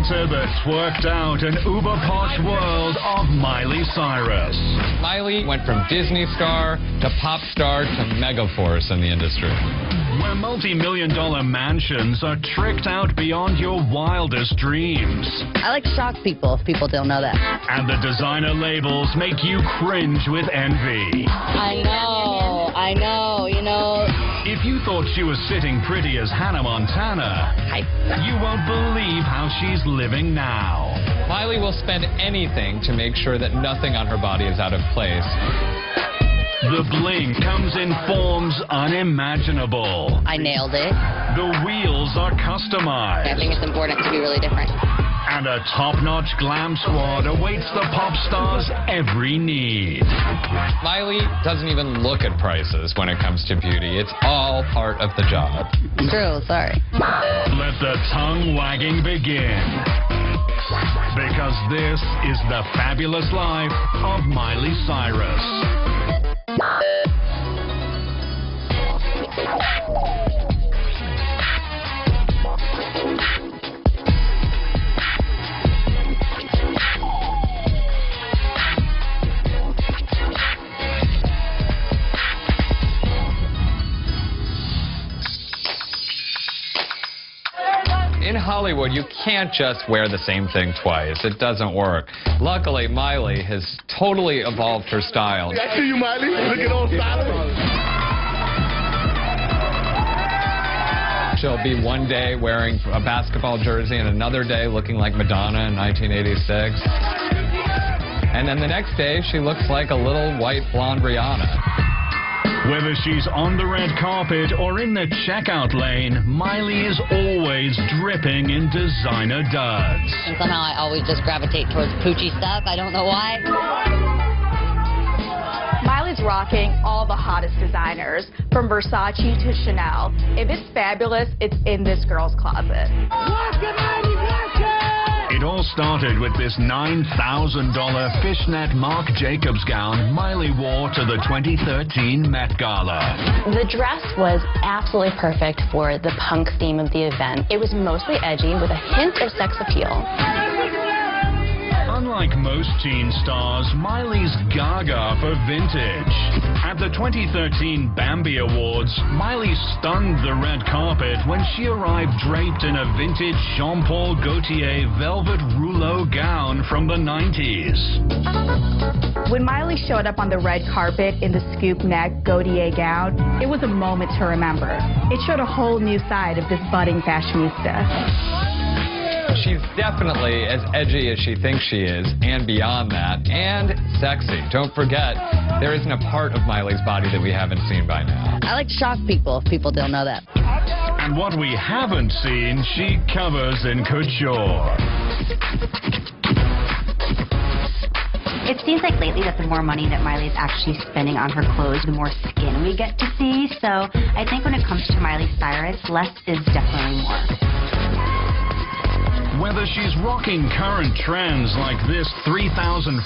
Enter the twerked out and uber posh world of Miley Cyrus. Miley went from Disney star to pop star to megaforce in the industry. Where multi-million-dollar mansions are tricked out beyond your wildest dreams. I like to shock people if people don't know that. And the designer labels make you cringe with envy. I know, you know. If you thought she was sitting pretty as Hannah Montana, you won't believe how she's living now. Miley will spend anything to make sure that nothing on her body is out of place. The bling comes in forms unimaginable. I nailed it. The wheels are customized. I think it's important to be really different. And a top-notch glam squad awaits the pop star's every need. Miley doesn't even look at prices when it comes to beauty. It's all part of the job. True, sorry. Let the tongue wagging begin. Because this is the fabulous life of Miley Cyrus. In Hollywood, you can't just wear the same thing twice. It doesn't work. Luckily, Miley has totally evolved her style. I see you, Miley. Looking all solid. She'll be one day wearing a basketball jersey and another day looking like Madonna in 1986. And then the next day, she looks like a little white blonde Rihanna. Whether she's on the red carpet or in the checkout lane, Miley is always dripping in designer duds. And somehow I always just gravitate towards poochy stuff. I don't know why. Miley's rocking all the hottest designers, from Versace to Chanel. If it's fabulous, it's in this girl's closet. It all started with this $9,000 fishnet Marc Jacobs gown Miley wore to the 2013 Met Gala. The dress was absolutely perfect for the punk theme of the event. It was mostly edgy with a hint of sex appeal. Unlike most teen stars, Miley's gaga for vintage. At the 2013 Bambi Awards, Miley stunned the red carpet when she arrived draped in a vintage Jean-Paul Gaultier velvet rouleau gown from the 90s. When Miley showed up on the red carpet in the scoop neck Gaultier gown, it was a moment to remember. It showed a whole new side of this budding fashionista. She's definitely as edgy as she thinks she is, and beyond that, and sexy. Don't forget, there isn't a part of Miley's body that we haven't seen by now. I like to shock people if people don't know that. And what we haven't seen, she covers in couture. It seems like lately that the more money that Miley's actually spending on her clothes, the more skin we get to see. So I think when it comes to Miley Cyrus, less is definitely more. Whether she's rocking current trends like this $3,500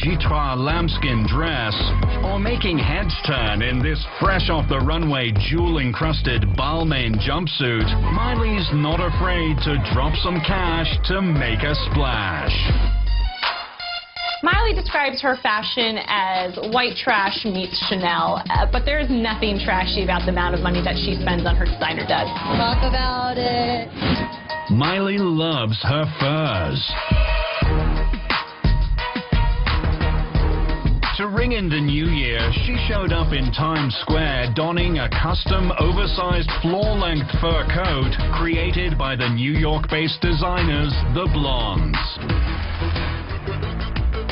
Gitois lambskin dress, or making heads turn in this fresh-off-the-runway jewel-encrusted Balmain jumpsuit, Miley's not afraid to drop some cash to make a splash. Miley describes her fashion as white trash meets Chanel, but there is nothing trashy about the amount of money that she spends on her designer duds. Talk about it. Miley loves her furs. To ring in the new year, she showed up in Times Square donning a custom oversized floor-length fur coat created by the New York-based designers, the Blondes.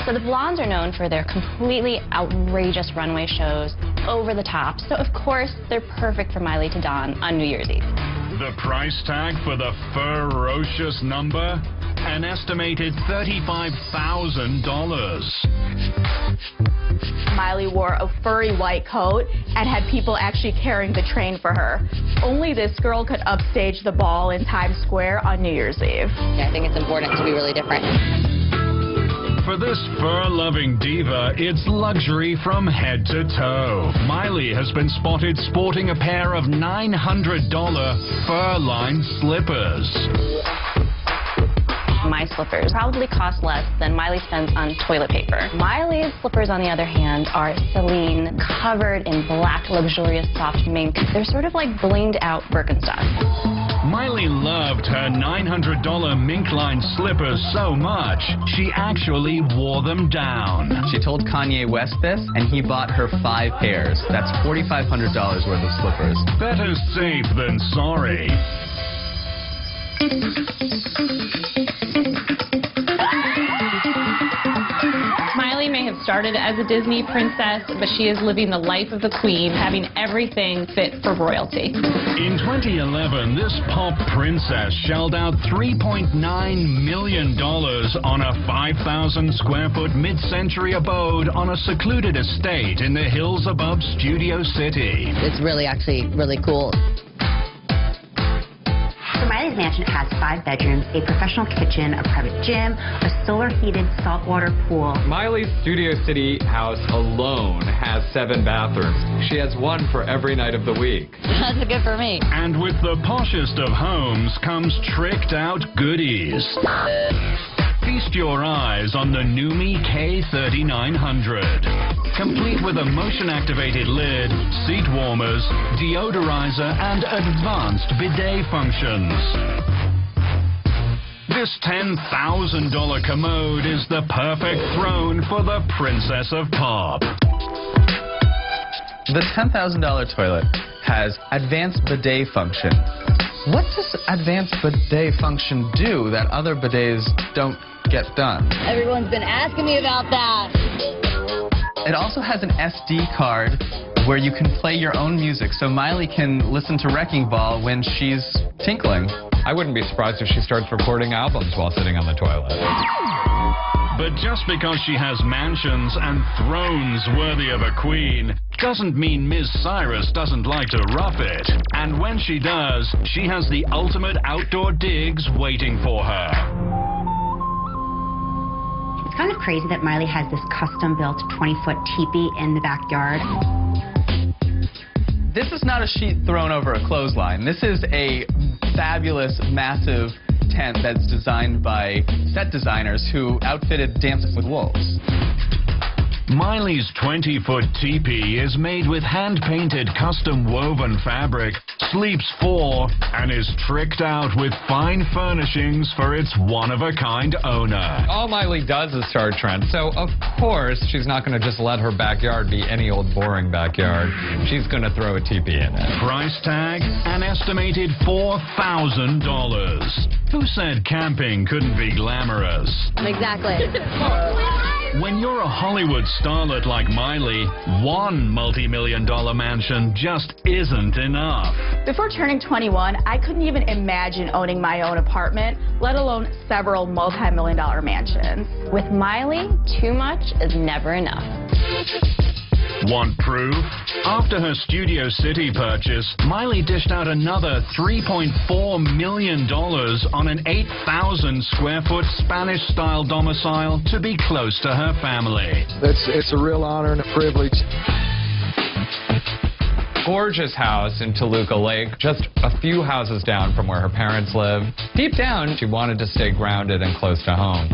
So the Blondes are known for their completely outrageous runway shows, over the top. So of course, they're perfect for Miley to don on New Year's Eve. The price tag for the ferocious number? An estimated $35,000. Miley wore a furry white coat and had people actually carrying the train for her. Only this girl could upstage the ball in Times Square on New Year's Eve. Yeah, I think it's important to be really different. For this fur-loving diva, it's luxury from head to toe. Miley has been spotted sporting a pair of $900 fur-lined slippers. my slippers probably cost less than Miley spends on toilet paper. Miley's slippers, on the other hand, are Celine, covered in black, luxurious, soft mink. They're sort of like blinged out Birkenstocks. Miley loved her $900 mink-lined slippers so much, she actually wore them down. She told Kanye West this, and he bought her 5 pairs. That's $4,500 worth of slippers. Better safe than sorry. Miley may have started as a Disney princess, but she is living the life of the queen, having everything fit for royalty. In 2011, this pop princess shelled out $3.9 million on a 5,000-square-foot mid-century abode on a secluded estate in the hills above Studio City. It's actually really cool. Miley's mansion has 5 bedrooms, a professional kitchen, a private gym, a solar-heated saltwater pool. Miley's Studio City house alone has 7 bathrooms. She has one for every night of the week. That's good for me. And with the poshest of homes comes tricked-out goodies. Feast your eyes on the Numi K3900. Complete with a motion-activated lid, seat warmers, deodorizer, and advanced bidet functions. This $10,000 commode is the perfect throne for the Princess of Pop. The $10,000 toilet has advanced bidet function. What does advanced bidet function do that other bidets don't get done? Everyone's been asking me about that. It also has an SD card where you can play your own music, so Miley can listen to Wrecking Ball when she's tinkling. I wouldn't be surprised if she starts recording albums while sitting on the toilet. But just because she has mansions and thrones worthy of a queen doesn't mean Ms. Cyrus doesn't like to rough it. And when she does, she has the ultimate outdoor digs waiting for her. It's kind of crazy that Miley has this custom-built 20-foot teepee in the backyard. This is not a sheet thrown over a clothesline. This is a fabulous, massive tent that's designed by set designers who outfitted Dancing with Wolves. Miley's 20-foot teepee is made with hand-painted custom woven fabric, sleeps 4, and is tricked out with fine furnishings for its one-of-a-kind owner. All Miley does is start trends, so of course she's not going to just let her backyard be any old boring backyard. She's going to throw a teepee in it. Price tag, an estimated $4,000. Who said camping couldn't be glamorous? Exactly. When you're a Hollywood starlet like Miley, one multi-million-dollar mansion just isn't enough. Before turning 21, I couldn't even imagine owning my own apartment, let alone several multi-million-dollar mansions. With Miley, too much is never enough. Want proof? After her Studio City purchase, Miley dished out another $3.4 million on an 8,000-square-foot Spanish-style domicile to be close to her family. It's a real honor and a privilege. Gorgeous house in Toluca Lake, just a few houses down from where her parents live. Deep down, she wanted to stay grounded and close to home.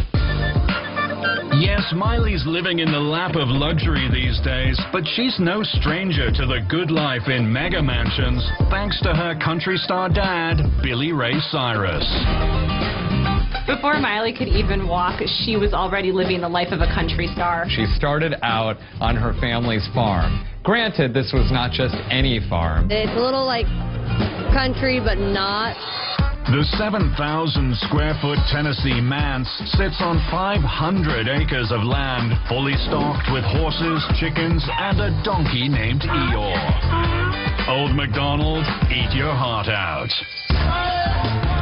Yes, Miley's living in the lap of luxury these days, but she's no stranger to the good life in mega mansions, thanks to her country star dad, Billy Ray Cyrus. Before Miley could even walk, she was already living the life of a country star. She started out on her family's farm. Granted, this was not just any farm. It's a little like country, but not. The 7,000-square-foot Tennessee manse sits on 500 acres of land, fully stocked with horses, chickens, and a donkey named Eeyore. Old MacDonald, eat your heart out.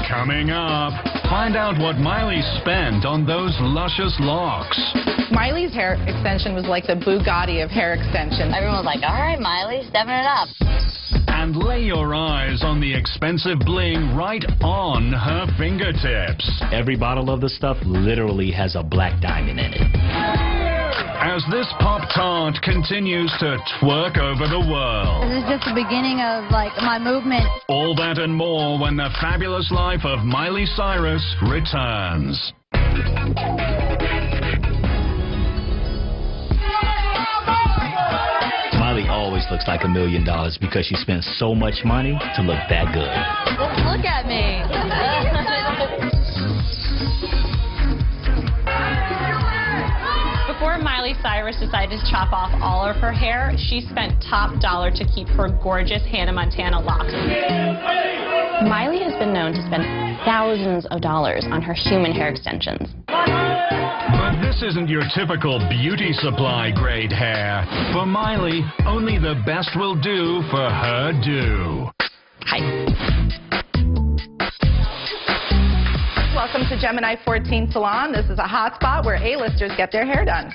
Coming up, find out what Miley spent on those luscious locks. Miley's hair extension was like the Bugatti of hair extensions. Everyone was like, all right, Miley, stepping it up. And lay your eyes on the expensive bling right on her fingertips. Every bottle of the stuff literally has a black diamond in it. As this Pop-Tart continues to twerk over the world. This is just the beginning of, my movement. All that and more when the fabulous life of Miley Cyrus returns. Miley always looks like $1 million because she spends so much money to look that good. Look at me. Before Miley Cyrus decided to chop off all of her hair, she spent top dollar to keep her gorgeous Hannah Montana locks. Miley has been known to spend thousands of dollars on her human hair extensions. But this isn't your typical beauty supply grade hair. For Miley, only the best will do for her due. Hi. Welcome to Gemini 14 Salon. This is a hot spot where A-listers get their hair done.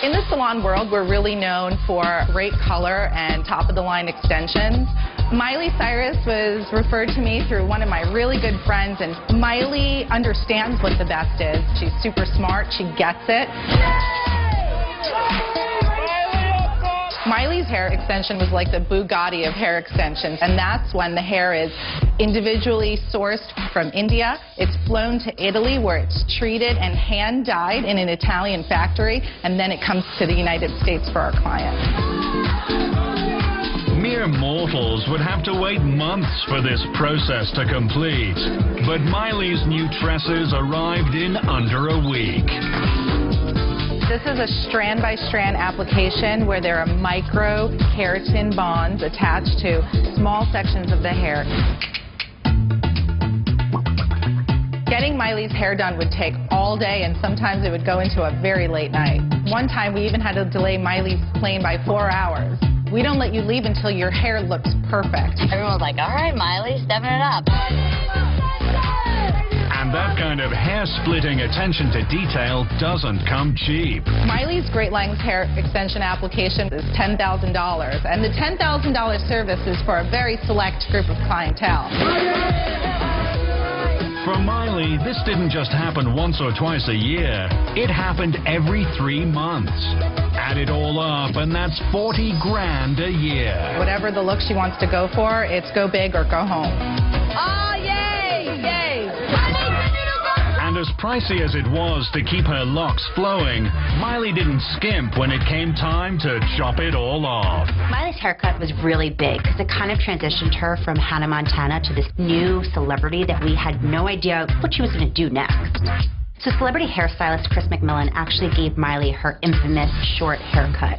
In the salon world, we're really known for great color and top-of-the-line extensions. Miley Cyrus was referred to me through one of my really good friends, and Miley understands what the best is. She's super smart. She gets it. Miley's hair extension was like the Bugatti of hair extensions, and that's when the hair is individually sourced from India. It's flown to Italy, where it's treated and hand-dyed in an Italian factory, and then it comes to the United States for our client. Mere mortals would have to wait months for this process to complete. But Miley's new tresses arrived in under a week. This is a strand-by-strand application where there are micro keratin bonds attached to small sections of the hair. Getting Miley's hair done would take all day, and sometimes it would go into a very late night. One time we even had to delay Miley's plane by 4 hours. We don't let you leave until your hair looks perfect. Everyone was like, all right, Miley, stepping it up. And that kind of hair-splitting attention to detail doesn't come cheap. Miley's Great Lengths hair extension application is $10,000, and the $10,000 service is for a very select group of clientele. For Miley, this didn't just happen once or twice a year. It happened every 3 months. Add it all up, and that's 40 grand a year. Whatever the look she wants to go for, it's go big or go home. Oh, yay! Yay! And as pricey as it was to keep her locks flowing, Miley didn't skimp when it came time to chop it all off. Miley's haircut was really big because it kind of transitioned her from Hannah Montana to this new celebrity that we had no idea what she was going to do next. So celebrity hairstylist Chris McMillan actually gave Miley her infamous short haircut.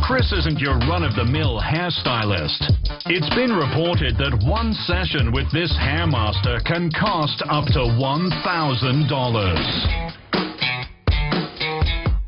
Chris isn't your run-of-the-mill hairstylist. It's been reported that one session with this hair master can cost up to $1,000.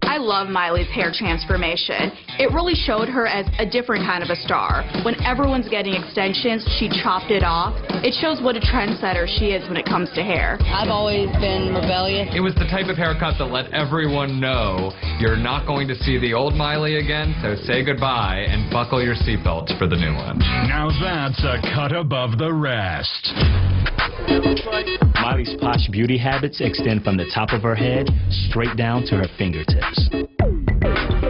I love Miley's hair transformation. It really showed her as a different kind of a star. When everyone's getting extensions, she chopped it off. It shows what a trendsetter she is when it comes to hair. I've always been rebellious. It was the type of haircut that let everyone know you're not going to see the old Miley again, so say goodbye and buckle your seatbelts for the new one. Now that's a cut above the rest. Miley's posh beauty habits extend from the top of her head straight down to her fingertips.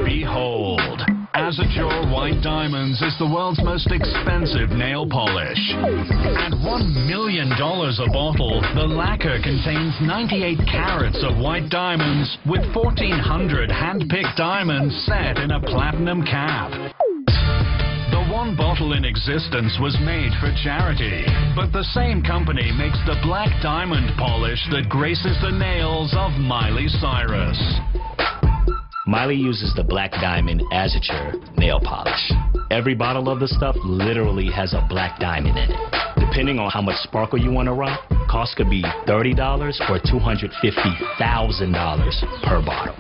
Behold, Azure White Diamonds is the world's most expensive nail polish. At $1 million a bottle, the lacquer contains 98 carats of white diamonds with 1,400 hand-picked diamonds set in a platinum cap. The one bottle in existence was made for charity, but the same company makes the black diamond polish that graces the nails of Miley Cyrus. Miley uses the Black Diamond Azure nail polish. Every bottle of the stuff literally has a black diamond in it. Depending on how much sparkle you want to rock, cost could be $30 or $250,000 per bottle.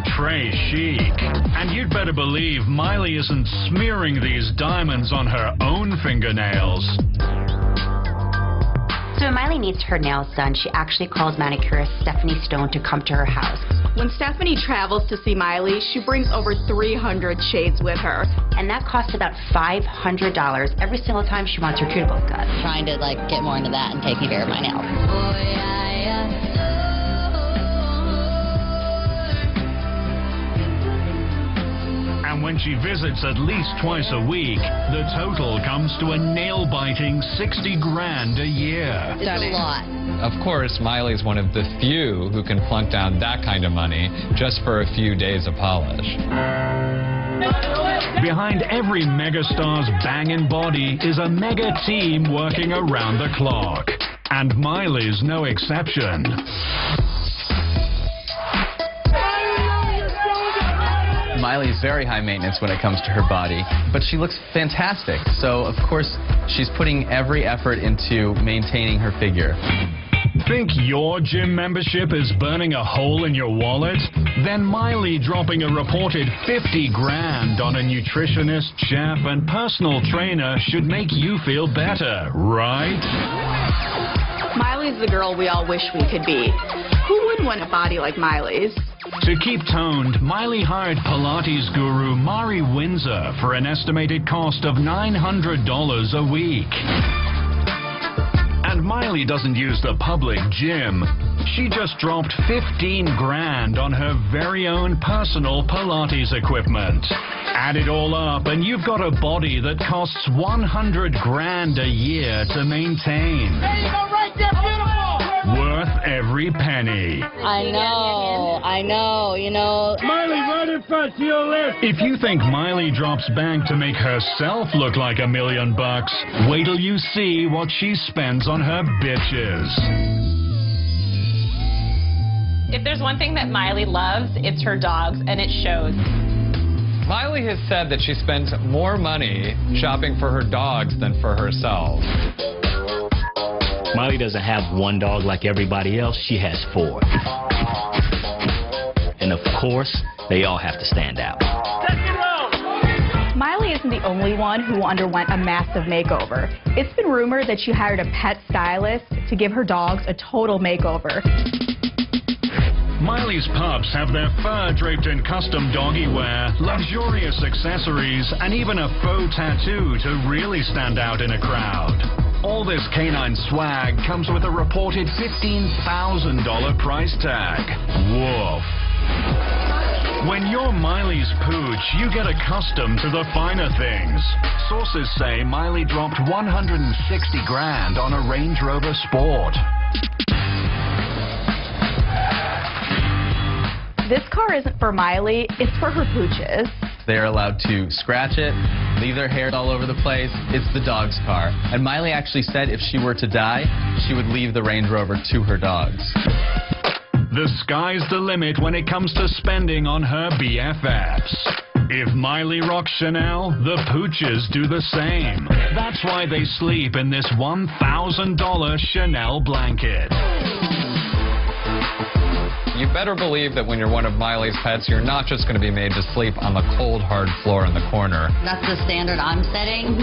Très chic. And you'd better believe Miley isn't smearing these diamonds on her own fingernails. So when Miley needs her nails done, she actually calls manicurist Stephanie Stone to come to her house. When Stephanie travels to see Miley, she brings over 300 shades with her. And that costs about $500 every single time she wants her cuticle cut. Trying to get more into that and taking care of my nails. And And when she visits at least twice a week, the total comes to a nail-biting $60,000 a year. It's a lot. Of course, Miley's one of the few who can plunk down that kind of money just for a few days of polish. Behind every megastar's banging body is a mega team working around the clock. And Miley's no exception. Miley's very high maintenance when it comes to her body, but she looks fantastic. So, of course, she's putting every effort into maintaining her figure. Think your gym membership is burning a hole in your wallet? Then Miley dropping a reported $50,000 on a nutritionist, chef, and personal trainer should make you feel better, right? Miley's the girl we all wish we could be. Who wouldn't want a body like Miley's? To keep toned, Miley hired Pilates guru Mari Windsor for an estimated cost of $900 a week. And Miley doesn't use the public gym. She just dropped $15,000 on her very own personal Pilates equipment. Add it all up and you've got a body that costs $100,000 a year to maintain. There you go, right there, beautiful! Worth every penny. I know, you know. Miley, right in front to your left. If you think Miley drops bank to make herself look like $1 million, wait till you see what she spends on her bitches. If there's one thing that Miley loves, it's her dogs, and it shows. Miley has said that she spends more money shopping for her dogs than for herself. Miley doesn't have one dog like everybody else. She has 4. And of course, they all have to stand out. Miley isn't the only one who underwent a massive makeover. It's been rumored that she hired a pet stylist to give her dogs a total makeover. Miley's pups have their fur draped in custom doggy wear, luxurious accessories, and even a faux tattoo to really stand out in a crowd. All this canine swag comes with a reported $15,000 price tag. Woof. When you're Miley's pooch, you get accustomed to the finer things. Sources say Miley dropped $160,000 on a Range Rover Sport. This car isn't for Miley, it's for her pooches. They're allowed to scratch it, leave their hair all over the place. It's the dog's car. And Miley actually said if she were to die, she would leave the Range Rover to her dogs. The sky's the limit when it comes to spending on her BFFs. If Miley rocks Chanel, the pooches do the same. That's why they sleep in this $1,000 Chanel blanket. You better believe that when you're one of Miley's pets, you're not just going to be made to sleep on the cold, hard floor in the corner. That's the standard I'm setting.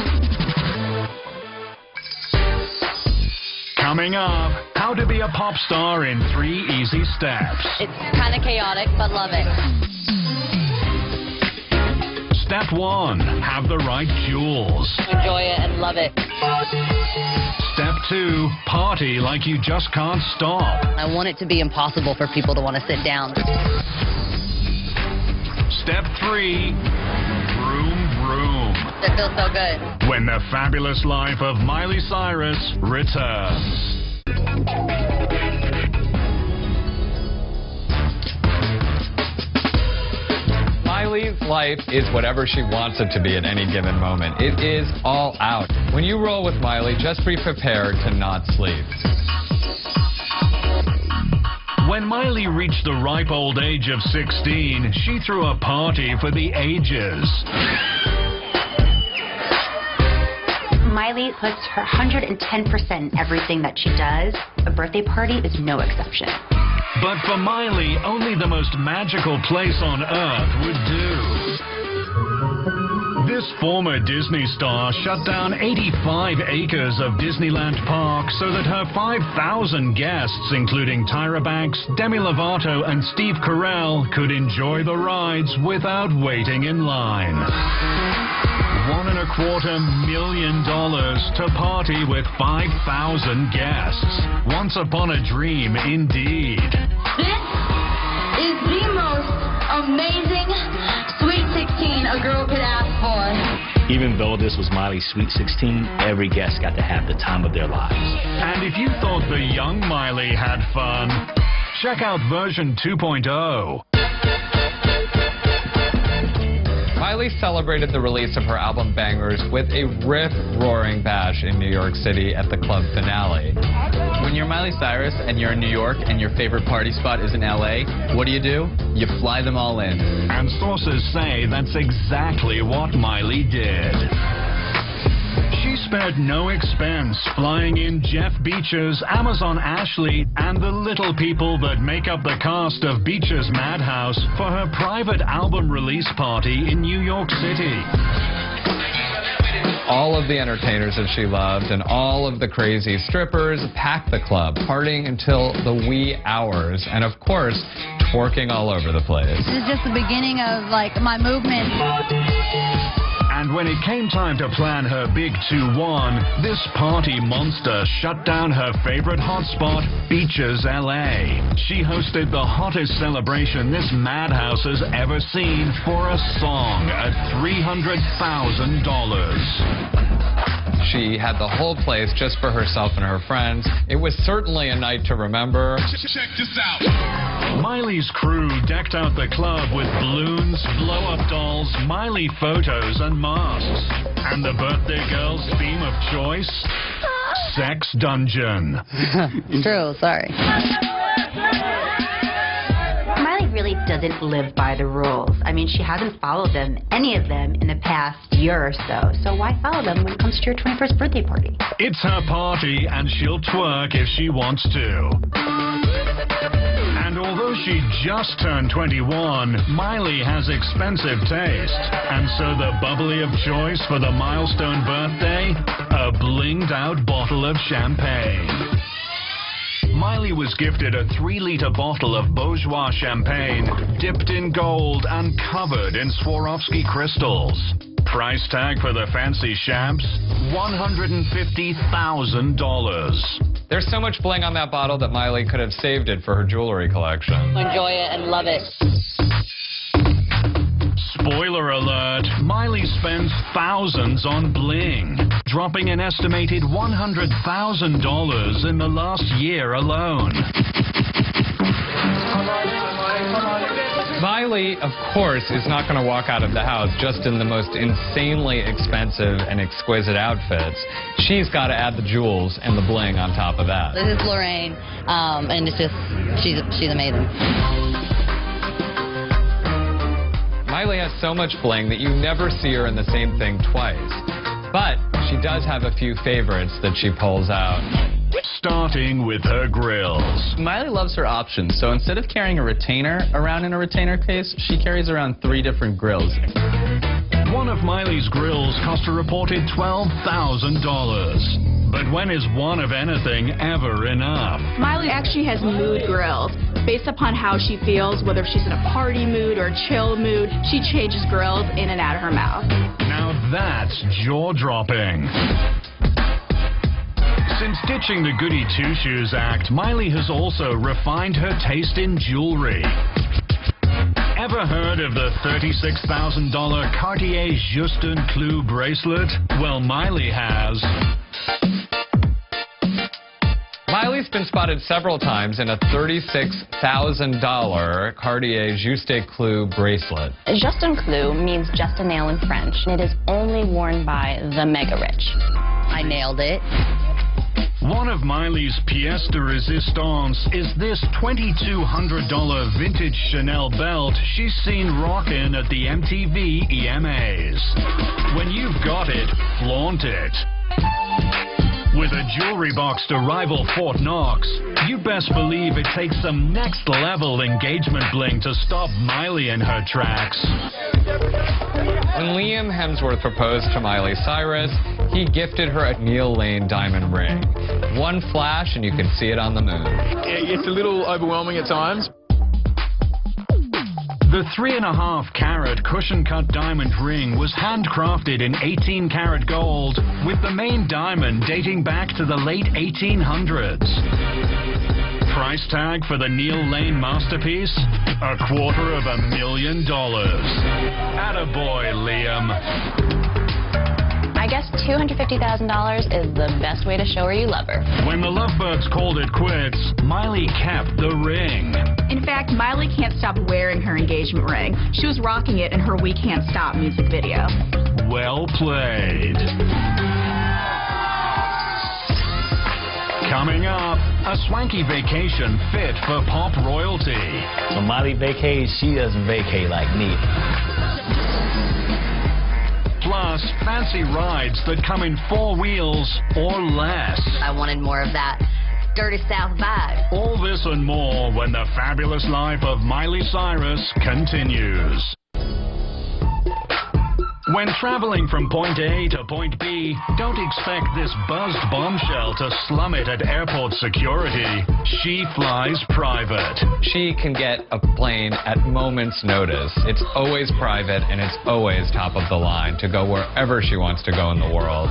Coming up, how to be a pop star in 3 easy steps. It's kind of chaotic, but love it. Step 1, have the right jewels. Enjoy it and love it. Step 2, party like you just can't stop. I want it to be impossible for people to want to sit down. Step 3, vroom vroom. It feels so good. When the fabulous life of Miley Cyrus returns. Miley's life is whatever she wants it to be at any given moment. It is all out. When you roll with Miley, just be prepared to not sleep. When Miley reached the ripe old age of 16, she threw a party for the ages. Miley puts her 110% in everything that she does. A birthday party is no exception. But for Miley, only the most magical place on earth would do. This former Disney star shut down 85 acres of Disneyland Park so that her 5,000 guests, including Tyra Banks, Demi Lovato, and Steve Carell, could enjoy the rides without waiting in line. $1.25 million to party with 5,000 guests. Once upon a dream, indeed. This is the most amazing Sweet 16 a girl could ask for. Even though this was Miley's Sweet 16, every guest got to have the time of their lives. And if you thought the young Miley had fun, check out version 2.0. Miley celebrated the release of her album Bangers with a rip-roaring bash in New York City at the club finale. When you're Miley Cyrus and you're in New York and your favorite party spot is in LA, what do? You fly them all in. And sources say that's exactly what Miley did. She spared no expense flying in Jeff Beacher's Amazon Ashley and the little people that make up the cast of Beacher's Madhouse for her private album release party in New York City. All of the entertainers that she loved and all of the crazy strippers packed the club, partying until the wee hours, and of course, twerking all over the place. This is just the beginning of, like, my movement. And when it came time to plan her big 2-1, this party monster shut down her favorite hotspot, Beacher's LA. She hosted the hottest celebration this madhouse has ever seen for a song at $300,000. She had the whole place just for herself and her friends. It was certainly a night to remember. Check this out. Miley's crew decked out the club with balloons, blow-up dolls, Miley photos, and masks. And the birthday girl's theme of choice? Sex Dungeon. True, sorry. Miley really doesn't live by the rules. I mean, she hasn't followed them, any of them, in the past year or so. So why follow them when it comes to your 21st birthday party? It's her party, and she'll twerk if she wants to. And although she just turned 21, Miley has expensive taste. And so the bubbly of choice for the milestone birthday? A blinged-out bottle of champagne. Miley was gifted a 3-liter bottle of Bourgeois champagne, dipped in gold and covered in Swarovski crystals. Price tag for the fancy champs? $150,000. There's so much bling on that bottle that Miley could have saved it for her jewelry collection. Enjoy it and love it. Spoiler alert, Miley spends thousands on bling, dropping an estimated $100,000 in the last year alone. Miley, of course, is not going to walk out of the house just in the most insanely expensive and exquisite outfits. She's got to add the jewels and the bling on top of that. This is Lorraine, and it's just, she's amazing. Miley has so much bling that you never see her in the same thing twice. But she does have a few favorites that she pulls out. Starting with her grills. Miley loves her options, so instead of carrying a retainer around in a retainer case, she carries around 3 different grills. One of Miley's grills cost a reported $12,000. But when is one of anything ever enough? Miley actually has mood grills. Based upon how she feels, whether she's in a party mood or a chill mood, she changes grills in and out of her mouth. Now that's jaw-dropping. Since ditching the Goody Two-Shoes act, Miley has also refined her taste in jewelry. Ever heard of the $36,000 Cartier Justin Clou bracelet? Well, Miley has. Miley's been spotted several times in a $36,000 Cartier Juste Clou bracelet. Justin Clou means just a nail in French, and it is only worn by the mega rich. I nailed it. One of Miley's pièce de résistance is this $2,200 vintage Chanel belt she's seen rockin' at the MTV EMAs. When you've got it, flaunt it. With a jewelry box to rival Fort Knox, you best believe it takes some next-level engagement bling to stop Miley in her tracks. When Liam Hemsworth proposed to Miley Cyrus, he gifted her a Neil Lane diamond ring. One flash and you can see it on the moon. It's a little overwhelming at times. The 3.5-carat cushion-cut diamond ring was handcrafted in 18-karat gold, with the main diamond dating back to the late 1800s. Price tag for the Neil Lane masterpiece? $250,000. Attaboy, Liam. I guess $250,000 is the best way to show her you love her. When the Lovebirds called it quits, Miley kept the ring. In fact, Miley can't stop wearing her engagement ring. She was rocking it in her We Can't Stop music video. Well played. Coming up, a swanky vacation fit for pop royalty. So Miley vacates, she doesn't vacate like me. Plus, fancy rides that come in 4 wheels or less. I wanted more of that dirty South vibe. All this and more when the fabulous life of Miley Cyrus continues. When traveling from point A to point B, don't expect this buzzed bombshell to slum it at airport security. She flies private. She can get a plane at moment's notice. It's always private and it's always top of the line to go wherever she wants to go in the world.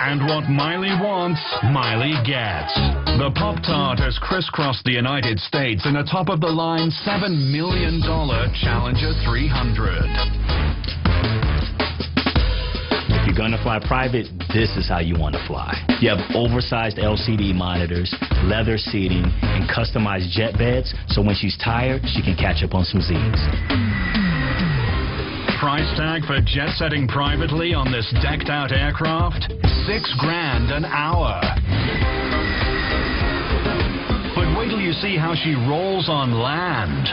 And what Miley wants, Miley gets. The Pop-Tart has crisscrossed the United States in a top-of-the-line $7 million Challenger 300. If you're gonna fly private, this is how you want to fly. You have oversized LCD monitors, leather seating, and customized jet beds, so when she's tired, she can catch up on some Z's. Price tag for jet setting privately on this decked out aircraft? $6,000 an hour. But wait till you see how she rolls on land.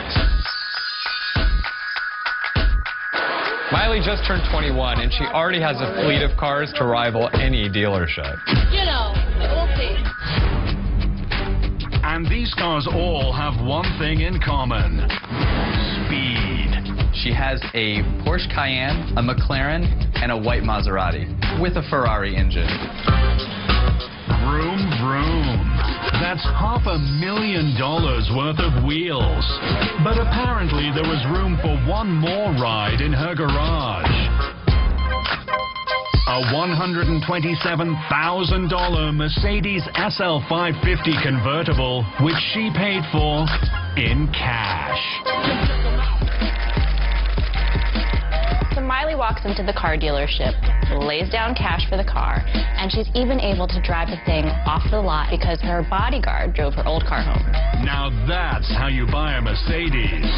Miley just turned 21 and she already has a fleet of cars to rival any dealership. You know, we'll see. And these cars all have one thing in common. Speed. She has a Porsche Cayenne, a McLaren, and a white Maserati with a Ferrari engine. Vroom, vroom. That's $500,000 worth of wheels. But apparently there was room for one more ride in her garage. A $127,000 Mercedes SL 550 convertible, which she paid for in cash. So Miley walks into the car dealership, lays down cash for the car, and she's even able to drive the thing off the lot because her bodyguard drove her old car home. Now that's how you buy a Mercedes.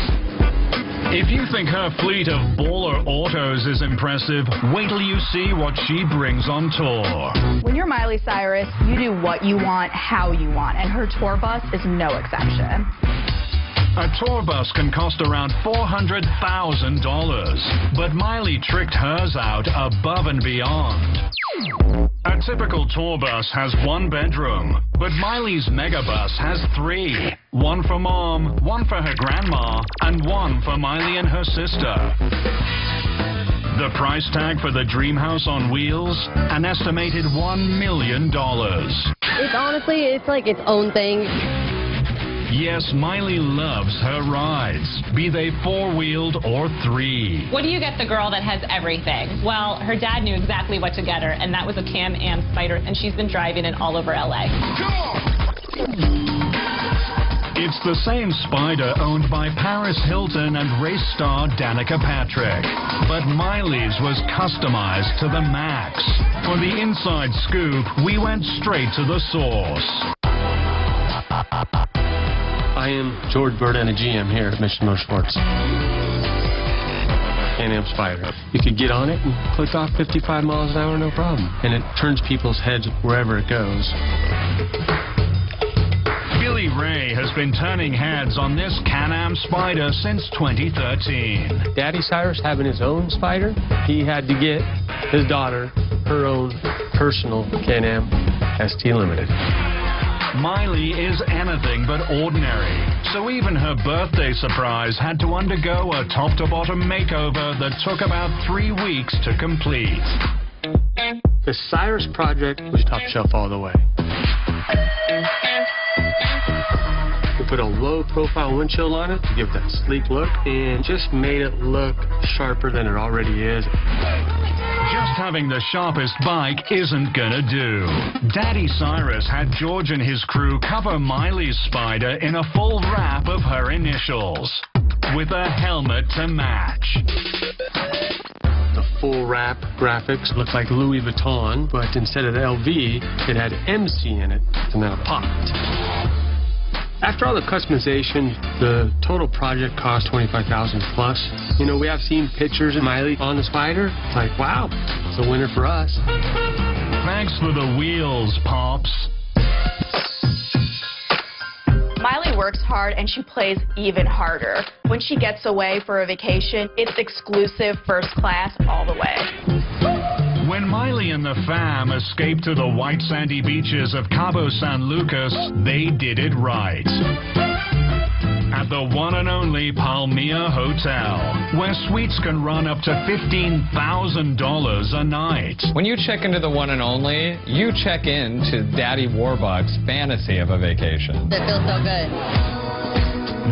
If you think her fleet of baller autos is impressive, wait till you see what she brings on tour. When you're Miley Cyrus, you do what you want, how you want, and her tour bus is no exception. A tour bus can cost around $400,000, but Miley tricked hers out above and beyond. A typical tour bus has 1 bedroom, but Miley's megabus has 3. 1 for Mom, 1 for her grandma, and 1 for Miley and her sister. The price tag for the dream house on wheels? An estimated $1 million. It's honestly, it's like its own thing. Yes, Miley loves her rides, be they 4-wheeled or 3. What do you get the girl that has everything? Well, her dad knew exactly what to get her, and that was a Can-Am Spyder, and she's been driving it all over LA. It's the same Spyder owned by Paris Hilton and race star Danica Patrick. But Miley's was customized to the max. For the inside scoop, we went straight to the source. I am George Berta, and a GM here at Mission Motorsports. Can-Am Spyder. You could get on it and click off 55 miles an hour, no problem. And it turns people's heads wherever it goes. Billy Ray has been turning heads on this Can-Am Spyder since 2013. Daddy Cyrus having his own Spyder, he had to get his daughter her own personal Can-Am ST Limited. Miley is anything but ordinary, so even her birthday surprise had to undergo a top-to-bottom makeover that took about 3 weeks to complete. The Cyrus project was top shelf all the way. We put a low-profile windshield on it to give that sleek look and just made it look sharper than it already is. just having the sharpest bike isn't gonna do. Daddy Cyrus had George and his crew cover Miley's Spider in a full wrap of her initials, with a helmet to match. The full wrap graphics looked like Louis Vuitton, but instead of the LV, it had MC in it, and then it popped. After all the customization, the total project cost $25,000 plus. You know, we have seen pictures of Miley on the Spider. It's like, wow, it's a winner for us. Thanks for the wheels, Pops. Miley works hard and she plays even harder. When she gets away for a vacation, it's exclusive first class all the way. When Miley and the fam escaped to the white sandy beaches of Cabo San Lucas, they did it right. At the one and only Palmia Hotel, where suites can run up to $15,000 a night. When you check into the one and only, you check in to Daddy Warbucks' fantasy of a vacation. That feels so good.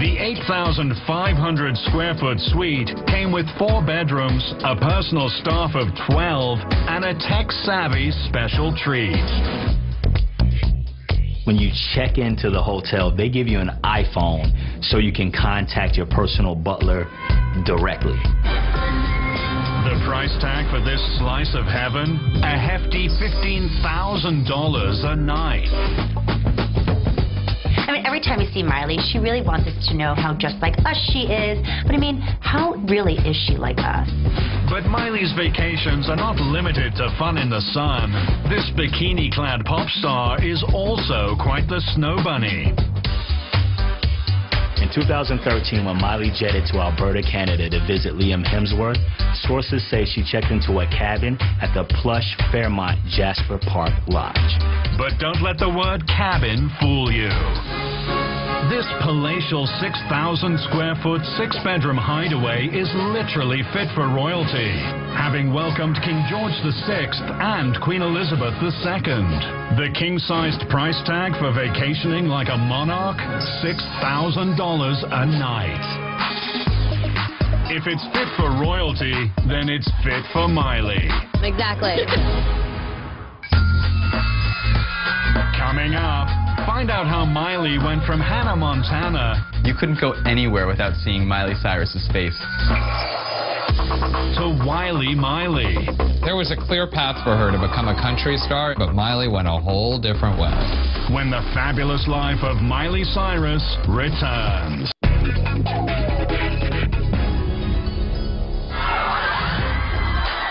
The 8,500 square foot suite came with 4 bedrooms, a personal staff of 12, and a tech-savvy special treat. When you check into the hotel, they give you an iPhone so you can contact your personal butler directly. The price tag for this slice of heaven? A hefty $15,000 a night. I mean, every time we see Miley, she really wants us to know how just like us she is. But I mean, how really is she like us? But Miley's vacations are not limited to fun in the sun. This bikini-clad pop star is also quite the snow bunny. In 2013, when Miley jetted to Alberta, Canada to visit Liam Hemsworth, sources say she checked into a cabin at the plush Fairmont Jasper Park Lodge. But don't let the word cabin fool you. This palatial 6,000 square foot, 6-bedroom hideaway is literally fit for royalty, having welcomed King George VI and Queen Elizabeth II. The king-sized price tag for vacationing like a monarch, $6,000 a night. If it's fit for royalty, then it's fit for Miley. Exactly. Coming up, find out how Miley went from Hannah Montana. You couldn't go anywhere without seeing Miley Cyrus's face. To Wiley Miley. There was a clear path for her to become a country star, but Miley went a whole different way. When the fabulous life of Miley Cyrus returns.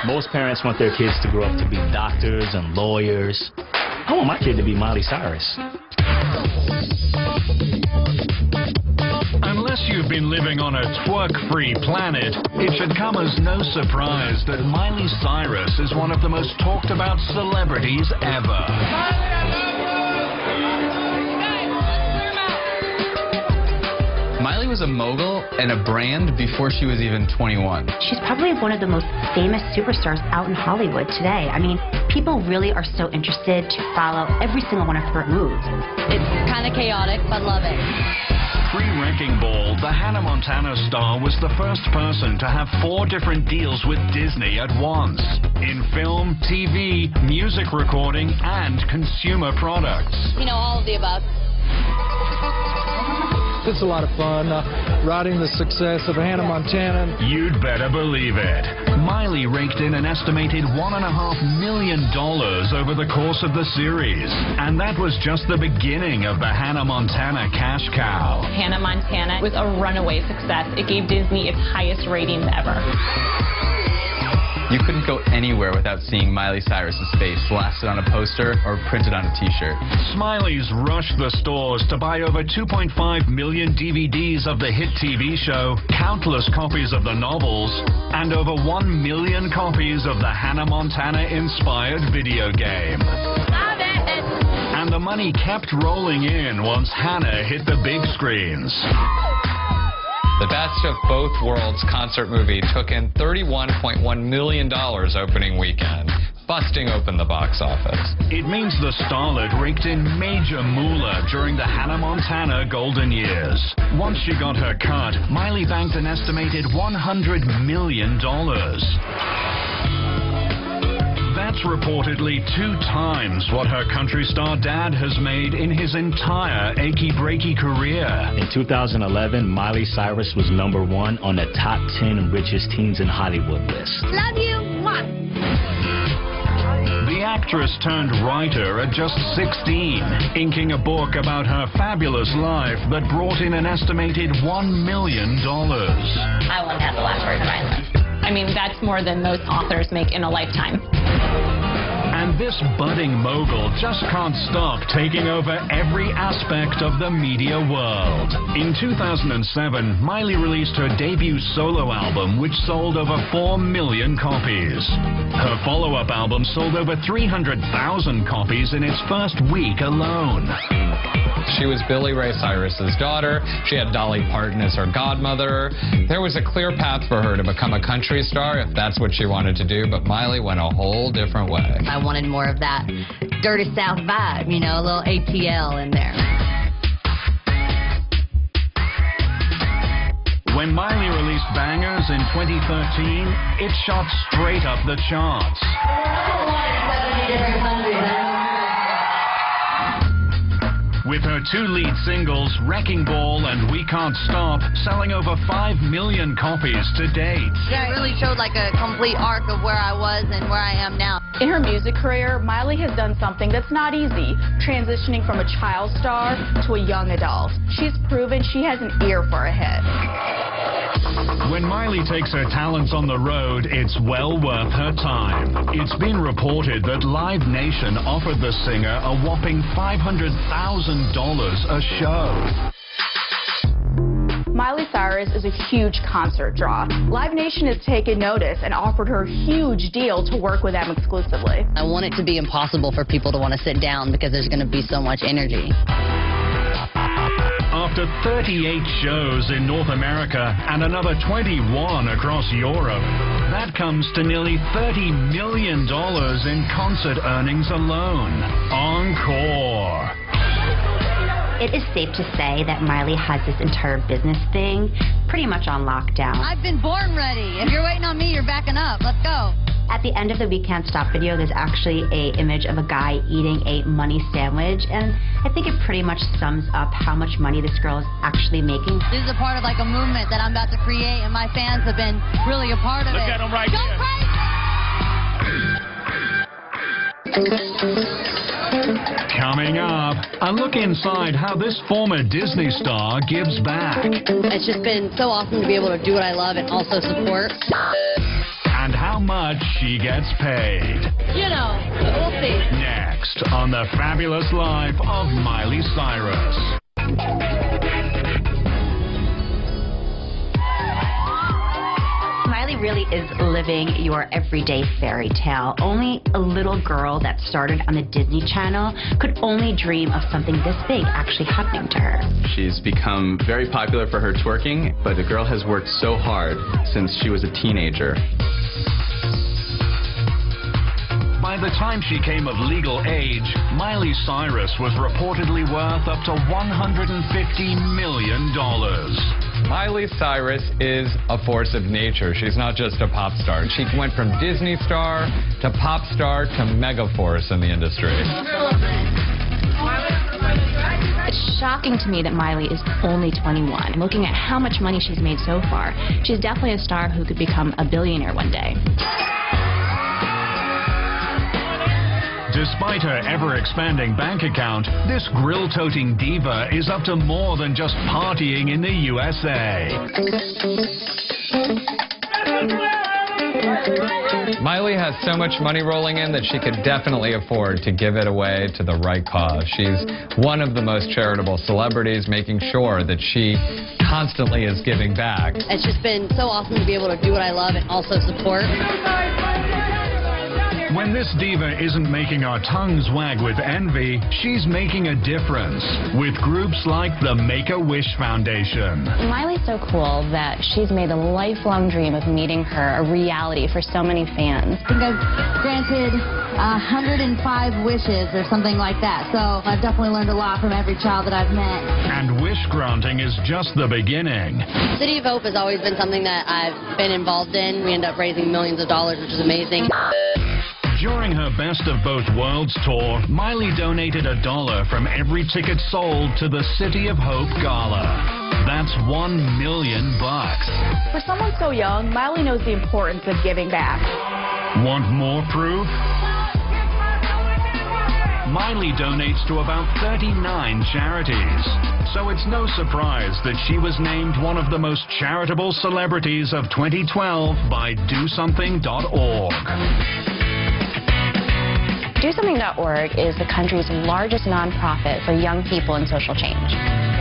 Most parents want their kids to grow up to be doctors and lawyers. I want my kid to be Miley Cyrus. Unless you've been living on a twerk-free planet, it should come as no surprise that Miley Cyrus is one of the most talked-about celebrities ever. Miley was a mogul and a brand before she was even 21. She's probably one of the most famous superstars out in Hollywood today. I mean, people really are so interested to follow every single one of her moves. It's kind of chaotic, but love it. Pre-Wrecking Ball, the Hannah Montana star was the first person to have 4 different deals with Disney at once. In film, TV, music recording, and consumer products. You know, all of the above. It's a lot of fun, riding the success of Hannah Montana. You'd better believe it. Miley raked in an estimated $1.5 million over the course of the series. And that was just the beginning of the Hannah Montana cash cow. Hannah Montana was a runaway success. It gave Disney its highest ratings ever. You couldn't go anywhere without seeing Miley Cyrus's face blasted on a poster or printed on a t-shirt. Smileys rushed the stores to buy over 2.5 million DVDs of the hit TV show, countless copies of the novels, and over 1 million copies of the Hannah Montana-inspired video game. Love it! And the money kept rolling in once Hannah hit the big screens. The Best of Both Worlds concert movie took in $31.1 million opening weekend, busting open the box office. It means the starlet raked in major moolah during the Hannah Montana golden years. Once she got her cut, Miley banked an estimated $100 million. That's reportedly 2 times what her country star dad has made in his entire achy-breaky career. In 2011, Miley Cyrus was #1 on the top 10 richest teens in Hollywood list. Love you. Mwah. The actress turned writer at just 16, inking a book about her fabulous life that brought in an estimated $1 million. I want to have the last word in my life. I mean, that's more than most authors make in a lifetime. And this budding mogul just can't stop taking over every aspect of the media world. In 2007, Miley released her debut solo album, which sold over 4 million copies. Her follow-up album sold over 300,000 copies in its first week alone. She was Billy Ray Cyrus's daughter. She had Dolly Parton as her godmother. There was a clear path for her to become a country star if that's what she wanted to do, but Miley went a whole different way. I wanted more of that dirty South vibe, you know, a little ATL in there. When Miley released Bangers in 2013, it shot straight up the charts. With her 2 lead singles, Wrecking Ball and We Can't Stop, selling over 5 million copies to date. It really showed like a complete arc of where I was and where I am now. In her music career, Miley has done something that's not easy, transitioning from a child star to a young adult. She's proven she has an ear for a hit. When Miley takes her talents on the road, it's well worth her time. It's been reported that Live Nation offered the singer a whopping $500,000 a show. Miley Cyrus is a huge concert draw. Live Nation has taken notice and offered her a huge deal to work with them exclusively. I want it to be impossible for people to want to sit down because there's going to be so much energy. After 38 shows in North America and another 21 across Europe, that comes to nearly $30 million in concert earnings alone. Encore! It is safe to say that Miley has this entire business thing pretty much on lockdown. I've been born ready. If you're waiting on me, you're backing up. Let's go. At the end of the We Can't Stop video, there's actually an image of a guy eating a money sandwich, and I think it pretty much sums up how much money this girl is actually making. This is a part of like a movement that I'm about to create, and my fans have been really a part of it. Look at him right Go here. Coming up, a look inside how this former Disney star gives back. It's just been so awesome to be able to do what I love and also support. And how much she gets paid. You know, we'll see. Next on The Fabulous Life of Miley Cyrus. Miley really is living your everyday fairy tale. Only a little girl that started on the Disney Channel could only dream of something this big actually happening to her. She's become very popular for her twerking, but the girl has worked so hard since she was a teenager. By the time she came of legal age, Miley Cyrus was reportedly worth up to $150 million. Miley Cyrus is a force of nature. She's not just a pop star. She went from Disney star to pop star to mega force in the industry. It's shocking to me that Miley is only 21. Looking at how much money she's made so far, she's definitely a star who could become a billionaire one day. Despite her ever-expanding bank account, this grill-toting diva is up to more than just partying in the USA. Miley has so much money rolling in that she could definitely afford to give it away to the right cause. She's one of the most charitable celebrities, making sure that she constantly is giving back. It's just been so awesome to be able to do what I love and also support. When this diva isn't making our tongues wag with envy, she's making a difference with groups like the Make-A-Wish Foundation. Miley's so cool that she's made the lifelong dream of meeting her a reality for so many fans. I think I've granted 105 wishes or something like that, so I've definitely learned a lot from every child that I've met. And wish granting is just the beginning. City of Hope has always been something that I've been involved in. We end up raising millions of dollars, which is amazing. During her Best of Both Worlds tour, Miley donated $1 from every ticket sold to the City of Hope Gala. That's $1 million. For someone so young, Miley knows the importance of giving back. Want more proof? Miley donates to about 39 charities, so it's no surprise that she was named one of the most charitable celebrities of 2012 by DoSomething.org. DoSomething.org is the country's largest nonprofit for young people in social change.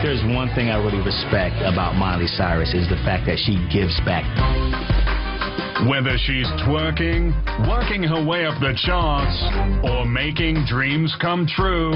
There's one thing I really respect about Miley Cyrus is the fact that she gives back. Whether she's twerking, working her way up the charts, or making dreams come true,